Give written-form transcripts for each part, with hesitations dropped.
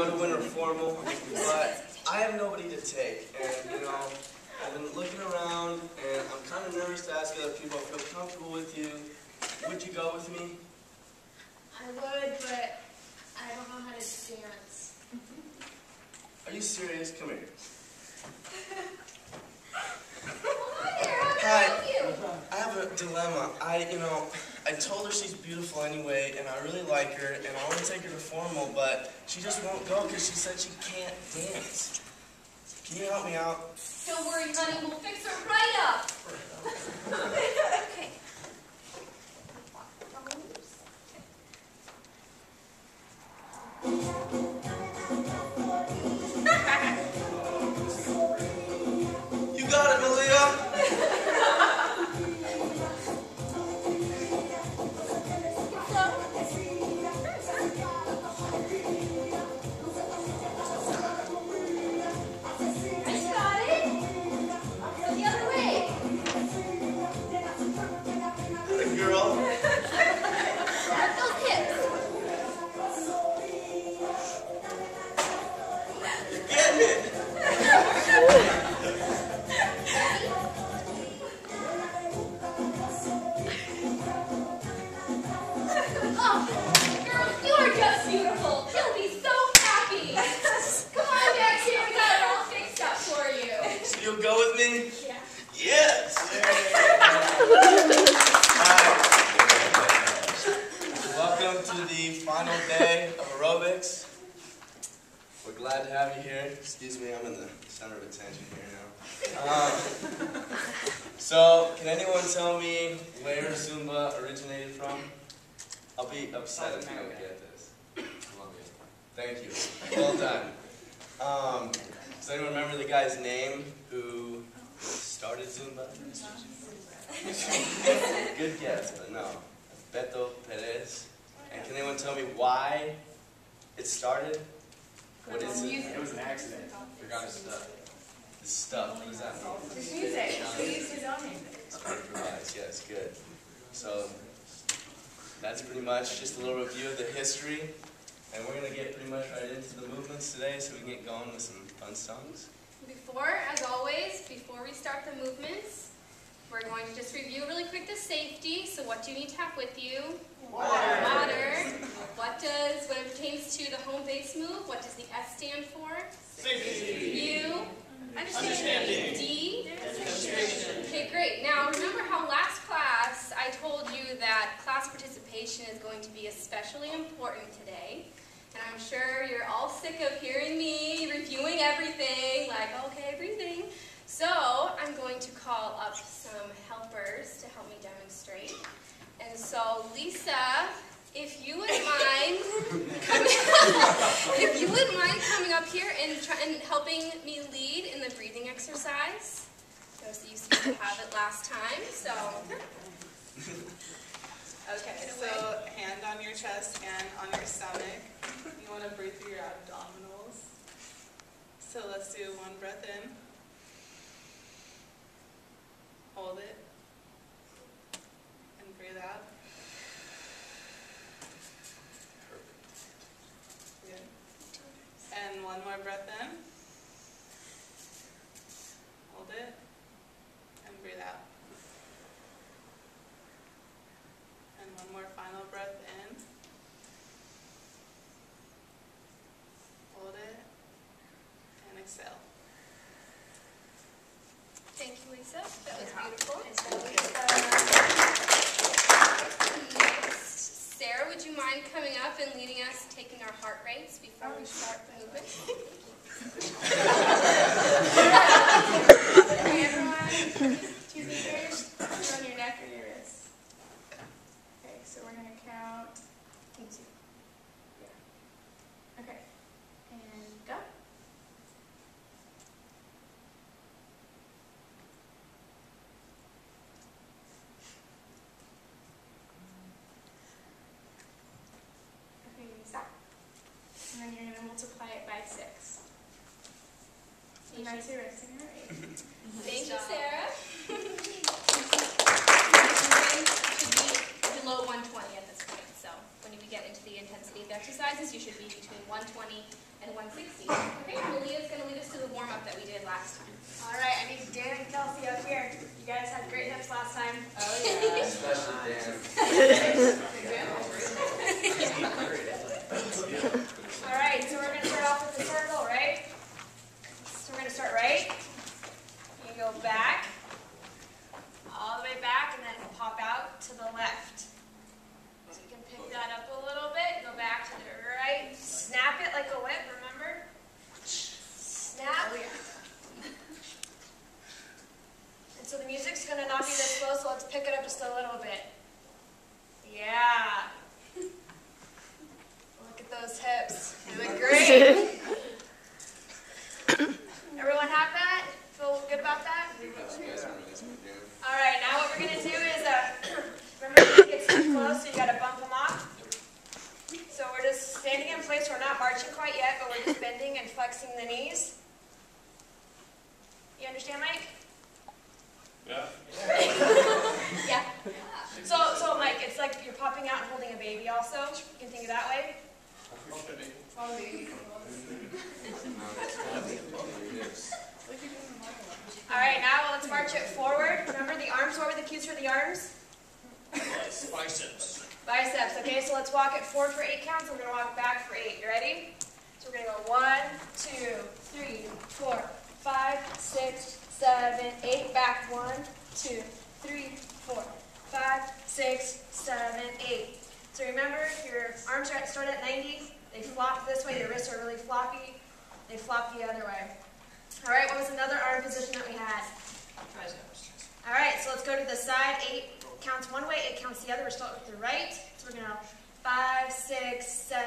go to winter formal, but I have nobody to take. And, you know, I've been looking around, and I'm kind of nervous to ask other people if I feel comfortable with you. Would you go with me? I would, but I don't know how to dance. Are you serious? Come here. Hi, I have a dilemma. I told her she's beautiful anyway, and I really like her, and I want to take her to formal, but she just won't go because she said she can't dance. Can you help me out? Don't worry, honey. We'll fix her right up. Okay. You got it, Malia. You'll go with me? Yeah. Yes! Welcome to the final day of aerobics. We're glad to have you here. Excuse me, I'm in the center of attention here now. So, can anyone tell me where Zumba originated from? I'll be upset if you don't get this. Thank you. Well done. Does anyone remember the guy's name who started Zumba? Good guess, but no. Beto Perez. And can anyone tell me why it started? What is it? It was an accident. Forgot his stuff. His stuff. What does that mean? His music. He used his own music. Improvise. Yes, good. So that's pretty much just a little review of the history. And we're going to get pretty much right into the movements today so we can get going with some fun songs. As always, before we start the movements, we're going to just review really quick the safety. So what do you need to have with you? Water. When it pertains to the home base move, what does the S stand for? Safety. U? Understanding. D? Okay, great. Now, remember how last class I told you that class participation is going to be especially important today. And I'm sure you're all sick of hearing me reviewing everything, like, okay, breathing. So I'm going to call up some helpers to help me demonstrate. And so, Lisa, if you wouldn't mind coming up here and helping me lead in the breathing exercise. Notice you seem to have it last time, so. Okay, so hand on your chest and on your stomach. You want to breathe through your abdominals. So let's do one breath in. Hold it. And breathe out. Good. And one more breath in. Hold it. And breathe out. And one more final breath in. Hold it. And exhale. Thank you, Lisa. That was beautiful. Next, Sarah, would you mind coming up and leading us, taking our heart rates before we start the movement? Okay, everyone. 2 fingers on your neck or your wrist. Okay, so we're going to count 2. Yeah. Okay. And go. Okay, stop. And then you're going to multiply it by 6. And that's your wrist and your right. Thank you, Sarah. Should be below 120 at this point, so when we get into the intensity, exercises, you should be between 120 and 160. Okay, Malia's going to lead us to the warm-up that we did last time. All right, I need Dan and Kelsey up here. You guys had great hips last time. Oh, yeah. Especially Dan. All right, so we're going to start off with the circle, right? So we're going to start right. You go back, all the way back, and then pop out to the left. So you can pick that up a little bit, go back to the right, snap it like a whip, remember? Snap. Oh, yeah. And so the music's going to not be this slow, so let's pick it up just a little bit. Yeah. Look at those hips. You look great. Everyone have that? Feel good about that? All right, now what we're going to do is, remember the music gets too close, so you got to bump them off. So we're just standing in place. We're not marching quite yet, but we're just bending and flexing the knees. You understand, Mike? Yeah. Yeah. So Mike, it's like you're popping out and holding a baby also. You can think of that way. All right, now let's march it forward. Remember the arms, what were the cues for the arms? Biceps. Biceps, okay, so let's walk it forward for 8 counts, and we're going to walk back for 8. You ready? So we're going to go 1, 2, 3, 4, 5, 6, 7, 8. Back 1, 2, 3, 4, 5, 6, 7, 8. So remember, your arms start at 90. They flop this way. Your wrists are really floppy. They flop the other way. All right, what was another arm position that we had? Triceps. All right, so let's go to the side. 8 counts one way, 8 counts the other. We're starting with the right. So we're going to 5, 6, 7,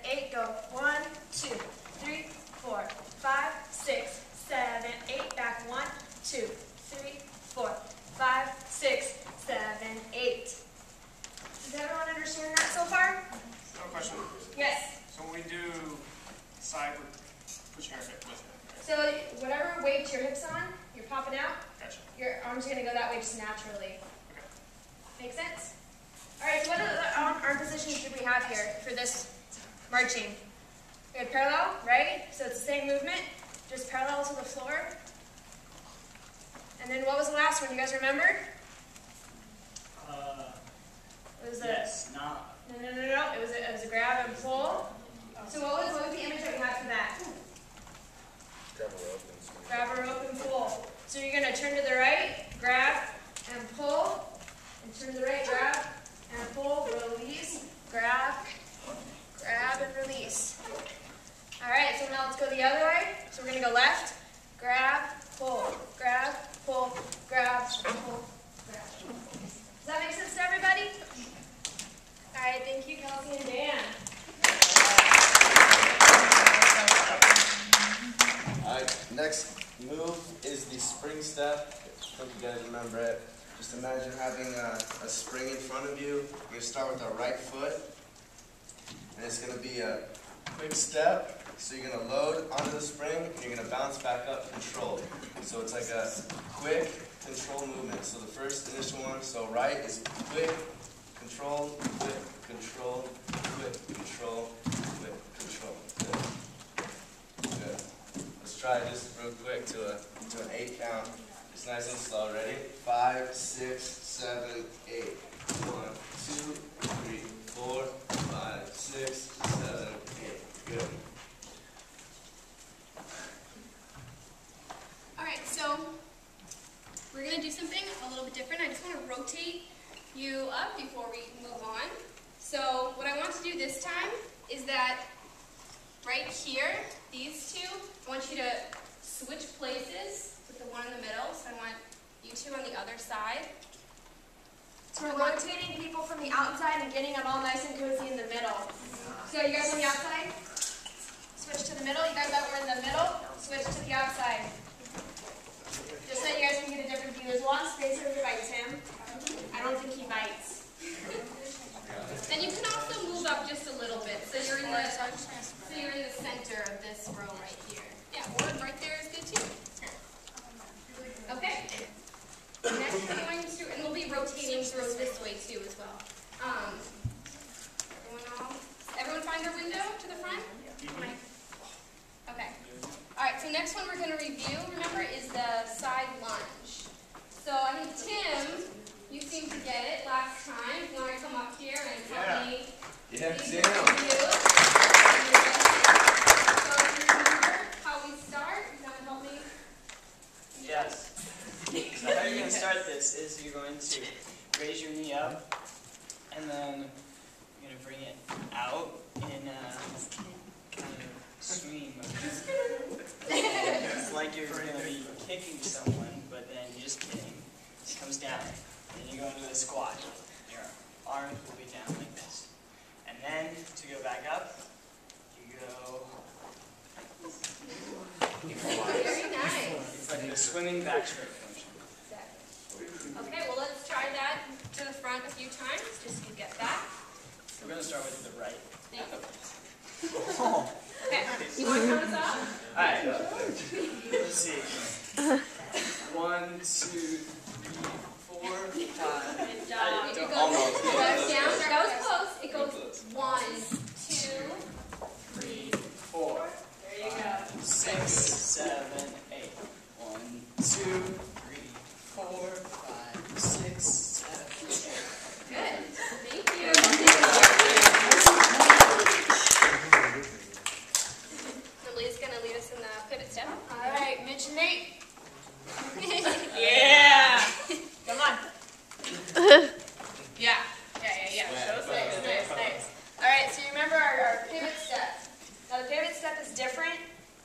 8. Go 1, 2, 3, 4, 5, 6, 7, 8. Back 1, 2, 3, 4, 5, 6, 7, 8. Does everyone understand that so far? No question. Yes. So when we do side, we're pushing our hip with it. So whatever weight your hips on, you're popping out. Gotcha. Your arms are going to go that way just naturally. Okay. Make sense? All right, so what other arm positions do we have here for this marching? We have parallel, right? So it's the same movement, just parallel to the floor. And then what was the last one? You guys remember? It was Yes, not. No. It was a grab and pull. So what was the image that we had for that? Grab a rope and pull. So you're going to turn to the right, grab and pull, and turn to the right, grab and pull, release, grab and release. All right, so now let's go the other way. So we're going to go left, grab, pull, grab, pull, grab, pull, grab. Does that make sense to everybody? All right, thank you, Kelsey and Dan. Alright, next move is the spring step. I hope you guys remember it. Just imagine having a spring in front of you. You're going to start with our right foot. And it's going to be a quick step. So you're going to load onto the spring, and you're going to bounce back up controlled. So it's like a quick control movement. So the first initial one, so right is quick, control, quick, control, quick, control, quick, control. Good. Let's try this real quick to an 8 count. Just nice and slow. Ready? 5, 6, 7, 8. 1, 2, 3, 4, 5, 6, 7, 8. Good. Alright, so we're going to do something a little bit different. I just want to rotate you up before we move on. So what I want to do this time is that right here, these two, I want you to switch places with the one in the middle. So I want you two on the other side. So we're rotating people from the outside and getting them all nice and cozy in the middle. So you guys on the outside? Switch to the middle. You guys that were in the middle, switch to the outside. Just so you guys can get a different view. There's a long space over by Tim. I don't think he bites. Then you can also move up just a little bit, so you're in the center of this row right here. Yeah, or right there is good too. Okay. Next we're going to, and we'll be rotating through this way too as well. Everyone find their way next one we're going to review, remember, is the side lunge. So I think Tim, you seemed to get it last time. You want to come up here and help me? Yeah, lead Tim. the review? So remember how we start? You want to help me? Yes. So how you're going to start this is you're going to raise your knee up, and then you're going to bring it out in a kind of swing motion. It's like you're going to be kicking someone, but then you're just kidding. It comes down, and you go into a squat. Your arms will be down like this. And then, to go back up, you go like this. Very nice. It's like a swimming backstroke motion. Okay, well let's try that to the front a few times, just so you get back. We're going to start with the right. Thank you. Okay, you want to count us off? Alright, let's see. 1, 2, 3, 4, 5. Good job. It goes Almost. down. That was close. It goes 1, 2, 3, 4. there you go. 6, 7, 8. 1, 2, 3, 4, 5, 6, 7, 8. Good. Thank you. Emily's going to lead us in the pivot step. All right, Mitch and Nate. Yeah. Come on. Yeah. Show us nice. All right, so you remember our pivot step. Now the pivot step is different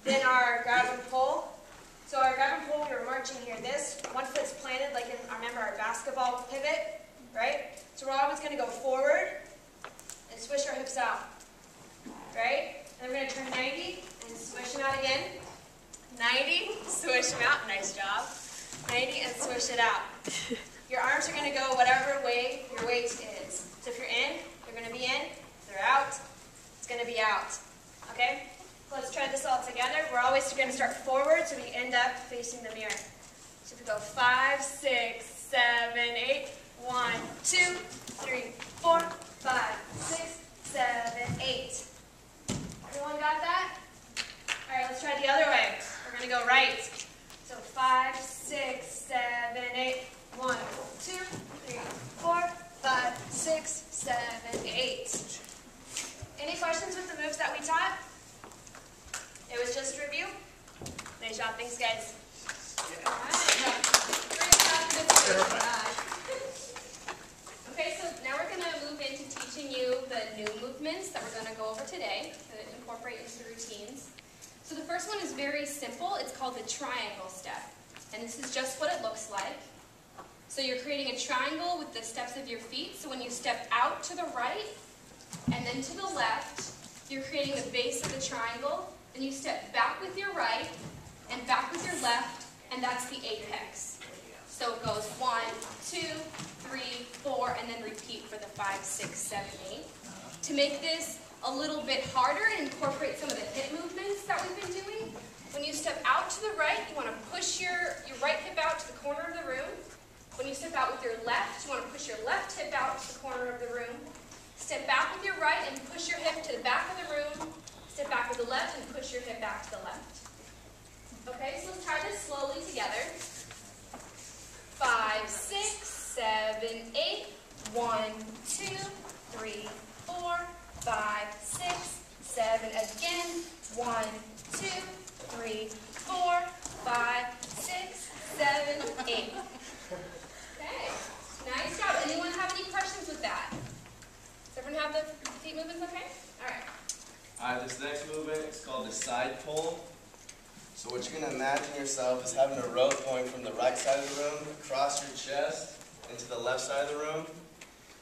than our grab and pull. So our grab and pull, we were marching here. This, one foot's planted like in, remember our basketball pivot, right? So we're always going to go forward and swish our hips out, right? And we're going to turn 90 and swish them out again. 90, swish them out, nice job. 90 and swish it out. Your arms are going to go whatever way your weight is. So if you're in, you're going to be in. If they're out, it's going to be out. Okay? Let's try this all together. We're always going to start forward so we end up facing the mirror. So if we go 5, 6, 7, 8. 1, 2, 3, 4, 5, 6, 7, 8. Everyone got that? All right, let's try the other way. We're going to go right. So 5, 6, 7, 8. 1, 2, 3, 4, 5, 6, 7, 8. Any questions with the moves that we taught? It was just review. Nice job. Thanks, guys. All right. Great job. Okay, so now we're going to move into teaching you the new movements that we're going to go over today to incorporate into the routines. So the first one is very simple. It's called the triangle step. And this is just what it looks like. So you're creating a triangle with the steps of your feet. So when you step out to the right and then to the left, you're creating the base of the triangle. And you step back with your right and back with your left, and that's the apex. So it goes 1, 2, 3, 4, and then repeat for the 5, 6, 7, 8. To make this a little bit harder and incorporate some of the hip movements that we've been doing, when you step out to the right, you want to push your right hip out to the corner of the room. When you step out with your left, you want to push your left hip out to the corner of the room. Step back with your right and push your hip to the back of the room. Step back with the left and push your hip back to the left. Okay, so let's try this slowly together. 5, 6, 7, 8. 1, 2, 3, 4, 5, 6, 7. Again. 1, 2, 3, 4, 5, 6, 7, 8. Okay, nice job. Anyone have any questions with that? Does everyone have the feet movements okay? All right. Alright, this next movement is called the side pull. So what you're going to imagine yourself is having a rope going from the right side of the room across your chest into the left side of the room.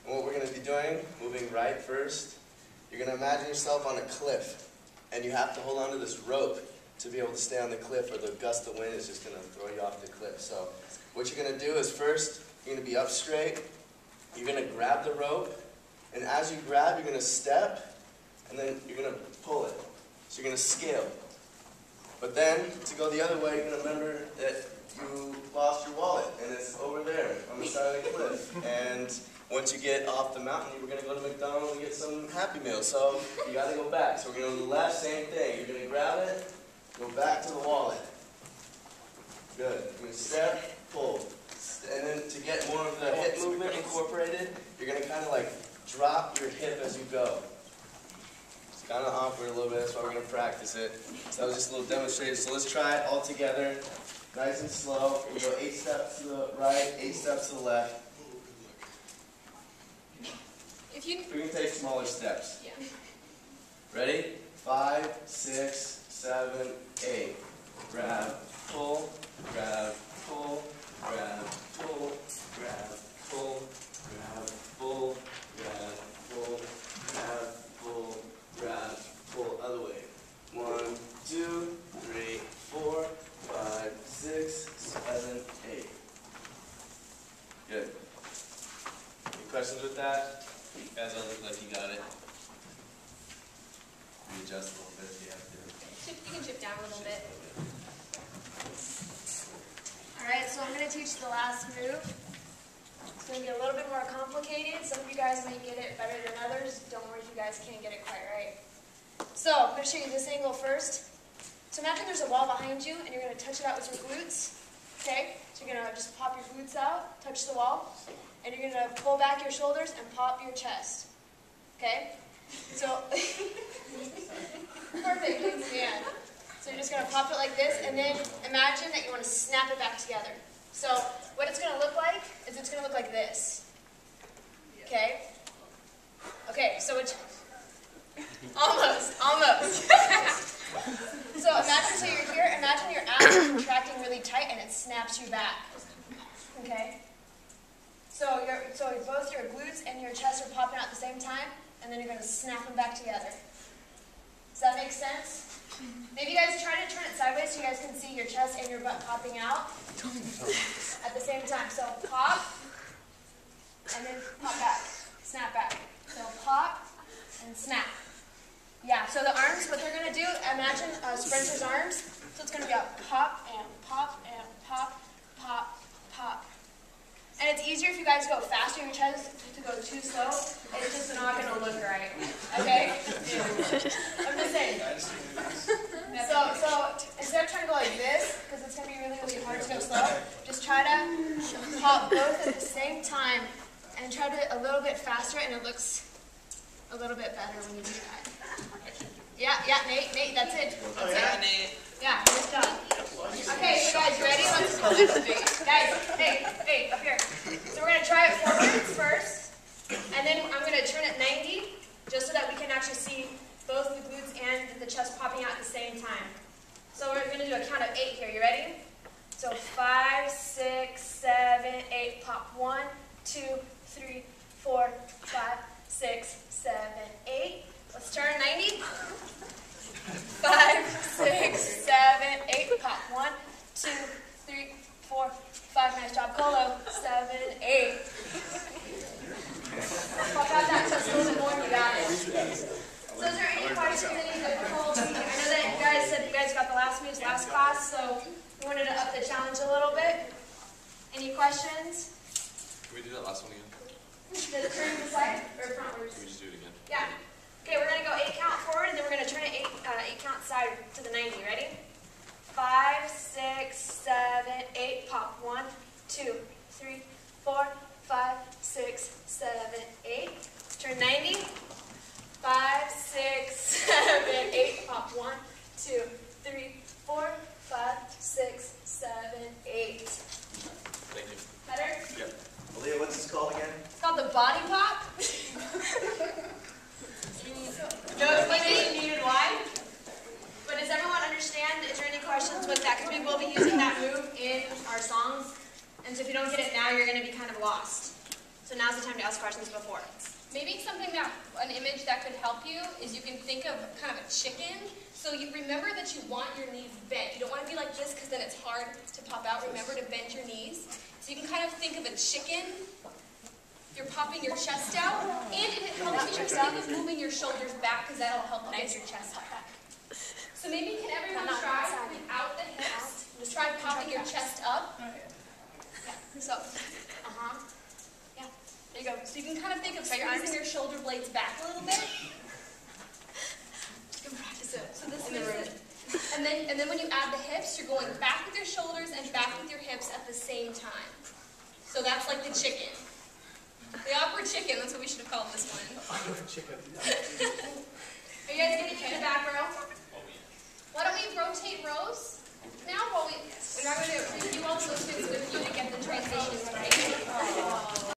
And what we're going to be doing, moving right first, you're going to imagine yourself on a cliff. And you have to hold on to this rope to be able to stay on the cliff, or the gust of wind is just going to throw you off the cliff. So what you're going to do is first, you're going to be up straight. You're going to grab the rope. And as you grab, you're going to step. And then you're going to pull it. So you're going to scale. But then, to go the other way, you're going to remember that you lost your wallet, and it's over there on the side of the cliff. And once you get off the mountain, you were going to go to McDonald's and get some Happy Meals. So you got to go back. So we're going to go to the left, same thing. You're going to grab it, Go back to the wallet. Good. You're going to step, pull. And then to get more of the hip movement incorporated, you're going to kind of like drop your hip as you go. It's kind of awkward a little bit, that's why we're going to practice it. So that was just a little demonstration. So let's try it all together. Nice and slow. We go 8 steps to the right, 8 steps to the left. We can take smaller steps. Yeah. Ready? 5, 6, 7, 8. Grab, pull, grab, pull, grab, pull, grab, pull, grab, pull, grab, pull, grab, pull, grab, pull. Other way. 1, 2, 3, 4, 5, 6, 7, 8. Good. Any questions with that? You guys all look like you got it. Readjust a little bit if you have to. You can chip down a little bit. Alright, so I'm going to teach the last move. It's going to get a little bit more complicated. Some of you guys may get it better than others. Don't worry if you guys can't get it quite right. So, I'm going to show you this angle first. So imagine there's a wall behind you, and you're going to touch it out with your glutes. Okay? So you're going to just pop your glutes out, touch the wall, and you're going to pull back your shoulders and pop your chest. Okay? So, perfect, yeah. So you're just going to pop it like this, and then imagine that you want to snap it back together. So what it's going to look like is it's going to look like this. Okay? Okay, so it's almost. So imagine, so you're here, imagine your abs are contracting really tight and it snaps you back. Okay? So both your glutes and your chest are popping out at the same time, and then you're going to snap them back together. Does that make sense? Maybe you guys try to turn it sideways so you guys can see your chest and your butt popping out at the same time. So pop, and then pop back, snap back. So pop and snap. Yeah, so the arms, what they're going to do, imagine a sprinter's arms. So it's going to be a pop and pop and pop, pop, pop. And it's easier if you guys go faster. Your chest to go too slow. It's just not going to look right. Okay? I'm just saying. So instead of trying to go like this, because it's going to be really, really hard to go slow, just try to pop both at the same time and try to do it a little bit faster, and it looks a little bit better when you do that. Yeah, Nate, that's it. That's it. Nate. Yeah, good job. Okay, so guys, you ready? Let's go. Guys, hey, up here. So we're going to try it forwards first, and then I'm going to turn it 90, just so that we can actually see both the glutes and the chest popping out at the same time. So we're going to do a count of 8 here. You ready? So 5, 6, 7, 8. Pop. 1, 2, 3, 4, 5, 6, 7, 8. Let's turn 90. 5, 6, 7, 8. Pop. 1, 2, 3, 4, 5. Nice job, Colo. 7, 8. Pop out that chest a little bit more. You got it. So is there any questions, any difficulty? I know that you guys said you guys got the last moves last class, so we wanted to up the challenge a little bit. Any questions? Can we do that last one again? The turn to the side or frontwards? Can we just do it again? Yeah. Okay, we're going to go 8 count forward, and then we're going to turn it 8 count side to the 90. Ready? 5, 6, 7, 8. Pop. 1, 2, 3, 4, 5, 6, 7, 8. Turn 90. 5, 6, 7, 8. Pop. 1, 2, 3, 4, 5, 6, 7, 8. Thank you. Better? Yep. Aaliyah, what's this called again? It's called the body pop. No explanation needed why. But does everyone understand? Is there any questions with that? Because we will be using that move in our songs. And so if you don't get it now, you're going to be kind of lost. So now's the time to ask questions before. Maybe an image that could help you is you can think of kind of a chicken. So you remember that you want your knees bent. You don't want to be like this because then it's hard to pop out. Remember to bend your knees. So you can kind of think of a chicken. You're popping your chest out. And if it helps you, think of moving your shoulders back because that'll help nice your chest up. So maybe can everyone try without the hips? Just try popping your chest up. Yeah. So, yeah. There you go. So you can kind of think of squeezing your shoulder blades back a little bit. You can practice it. So this is it. And then and then when you add the hips, you're going back with your shoulders and back with your hips at the same time. So that's like the chicken. The awkward chicken, that's what we should have called this one. Awkward chicken. Are you guys getting in the back row? Why don't we rotate rows? Now while we're not going to bring you all those things with you to get the transitions right.